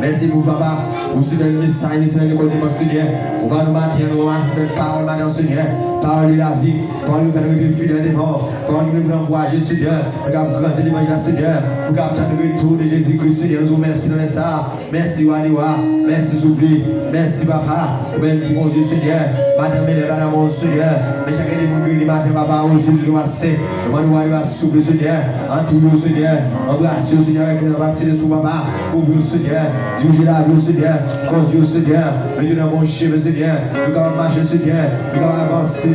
Merci pour papa. Pour ce message, Seigneur, de côté, Seigneur. On va nous maintenir, on va faire parole maintenant, Seigneur. Parole de la vie, parole de fidèle des morts, parole de l'envoyer, Seigneur. Regarde, grandir l'évangile, Seigneur. Regarde, le retour de Jésus-Christ, Seigneur. Nous merci dans ça. Merci, Waniwa. Merci, Soubli. Merci, papa. Même qui, mon Dieu, Seigneur. Madame, madame, mon Seigneur. Mais chacun des mots qui matin, papa, aussi, nous va c'est. Nous va souffler, Seigneur. En tout, Seigneur. Embrasse, Seigneur, avec le vaccin sur papa. Couvre, Seigneur. Dirige la vie, Seigneur. Conduis, Seigneur. Mets dans mon chemin, Seigneur. Nous allons marcher, Seigneur. Nous allons avancer, Seigneur.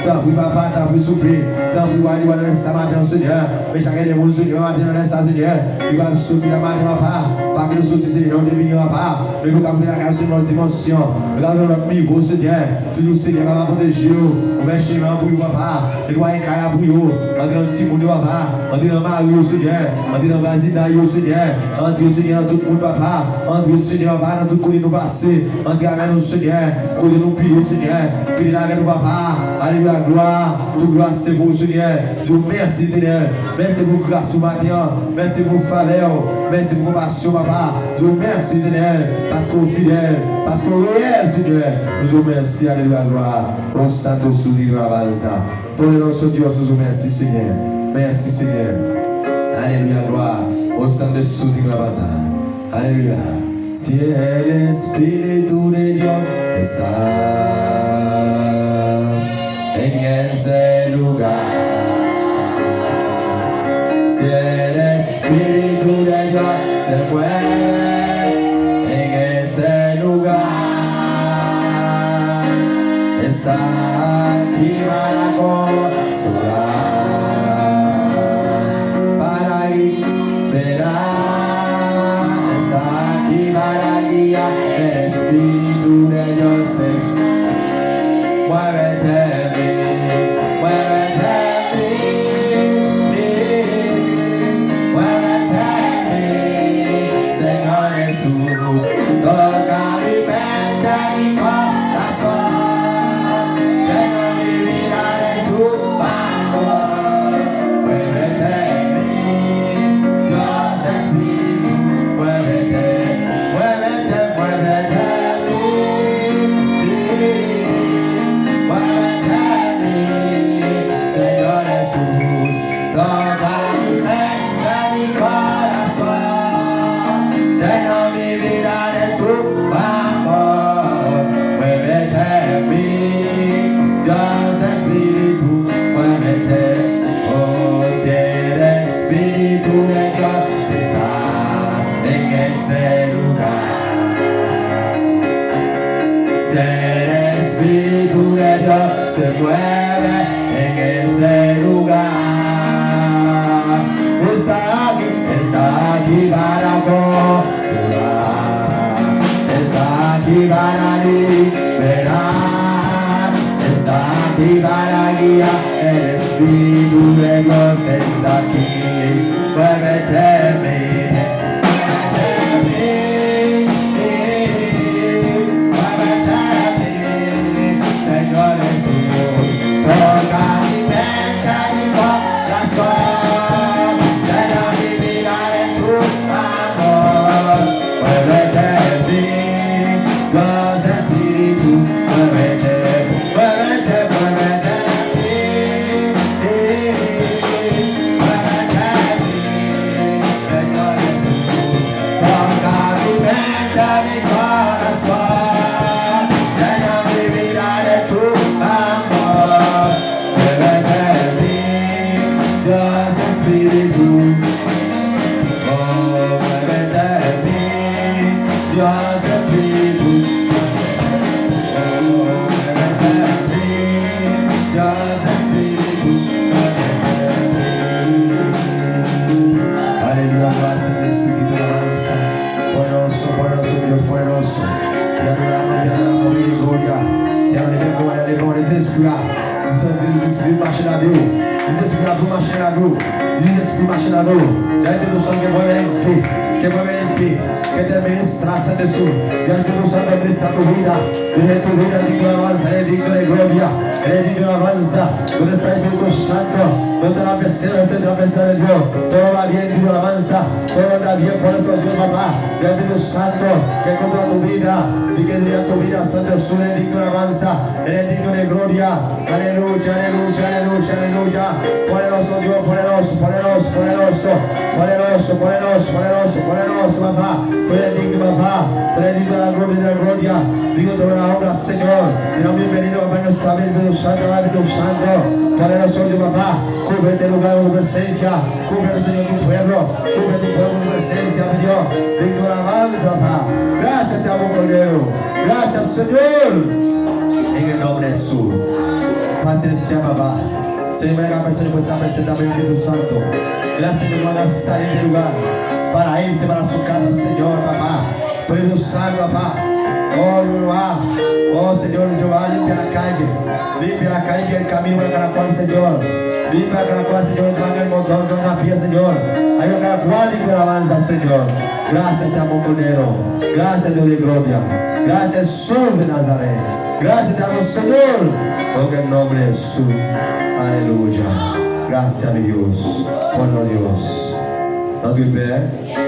Tant pis, papa, tant pis, souffler. Tant pis, aller dans le matin, Seigneur. Mais chacun des mots, Seigneur, matin, dans le Seigneur. Il va sortir la matin, papa. Pas que nous sortions, Seigneur, nous devenons papa. Mais nous allons la case sur notre dimension. Nous allons notre niveau, Seigneur. Toujours, Seigneur, va protéger nous. On va chez moi pour vous, papa. Et nous allons faire pour vous. Entrez dans le petit monde, papa. Entrez dans Marie, Seigneur. Entrez dans Vasina, Seigneur. Entrez, Seigneur, dans tout le monde, papa. Entrez, Seigneur, papa, dans tout le monde, nous passer. Entrez avec nous, Seigneur. Côté nous, pilier, Seigneur. Pilier avec nous, papa. Alléluia, gloire. Toute gloire, c'est vous, Seigneur. Je vous remercie, Seigneur. Merci pour grâce au matin. Merci pour faveur. Merci pour compassion, papa. Je vous remercie, Seigneur. Parce qu'on est fidèle. Parce qu'on est réel, Seigneur. Je vous remercie, alléluia, gloire. Au Saint sourire, ça. Pour les noms Dieu, je vous remercie, Seigneur. Merci, Seigneur. Alléluia, gloire. Au Saint de sourire, ça. Alléluia. Si el Espíritu de Dios está en ese lugar, si el Espíritu de Dios se mueve en ese lugar, está aquí para consolar, para liberar. Para guiar, el Espíritu de Dios se muévete en mí, muévete en mí, muévete en mí, Señor Jesús, toca mi mente, mi corazón, llena mi vida de tu amor, muévete en mí, Dios Espíritu, muévete. Se mueve en ese lugar. Está aquí para consolar, está aquí para liberar, está aquí para guiar. El Espíritu de Dios está aquí. Muévete en mí. Toca mi mente, mi corazón, llena mi vida de tu amor. Muévete en mí, Dios Espíritu, muévete, muévete, muévete en mí, muévete en mí, Dice Espíritu Machinador, ya Espíritu Santo que mueve en ti, que te ministra, Santo Jesús. Ya Espíritu Santo ministra tu vida, desde tu vida digno de alabanza, eres digno de gloria, eres digno de alabanza. ¿Dónde está el Espíritu Santo? ¿Dónde está la presencia de Dios? Todo va bien, digno de alabanza, todo va bien, por eso Dios, papá. Ya Espíritu Santo, que controla tu vida, y que dirá tu vida, Santo Jesús, eres digno de alabanza, eres digno de gloria. Aleluya, aleluya, aleluya, aleluya. Poderoso Dios, poderoso, poderoso, poderoso, poderoso, poderoso, poderoso, poderoso, papá. Tú eres digno, papá. Tú eres digno de la gloria y de la gloria. Digno de la honra, Señor. Mira, bienvenido, papá, en nuestra vida, Espíritu Santo, Espíritu Santo. Poderoso Dios, papá. Cubre este lugar con tu presencia. Cubre, Señor, tu pueblo. Cubre tu pueblo con tu presencia, mi Dios. Digno de la alabanza, papá. Gracias, te amo, Cordero. Gracias, Señor. En el nombre de Jesús. Paciencia, papá. Señor, venga a persona pues presenta también Espíritu Santo. Gracias que van a salir del lugar para irse para su casa, Señor, papá. Espíritu Santo, papá. Oh, Jehová. Oh, Señor, Jehová, limpia la calle. Limpia el camino para cada cual, Señor. Limpia cada cual, Señor, que van el motor, que van a pie, Señor. Hay cada cual y que alabanza, Señor. Gracias, te amo, Cordero. Gracias, Dios de gloria. Gracias, Jesús de Nazaret. Gracias, te amo, Señor. En el nombre de Jesús. Aleluya. Gracias, mi Dios. Por Dios. Não de pé.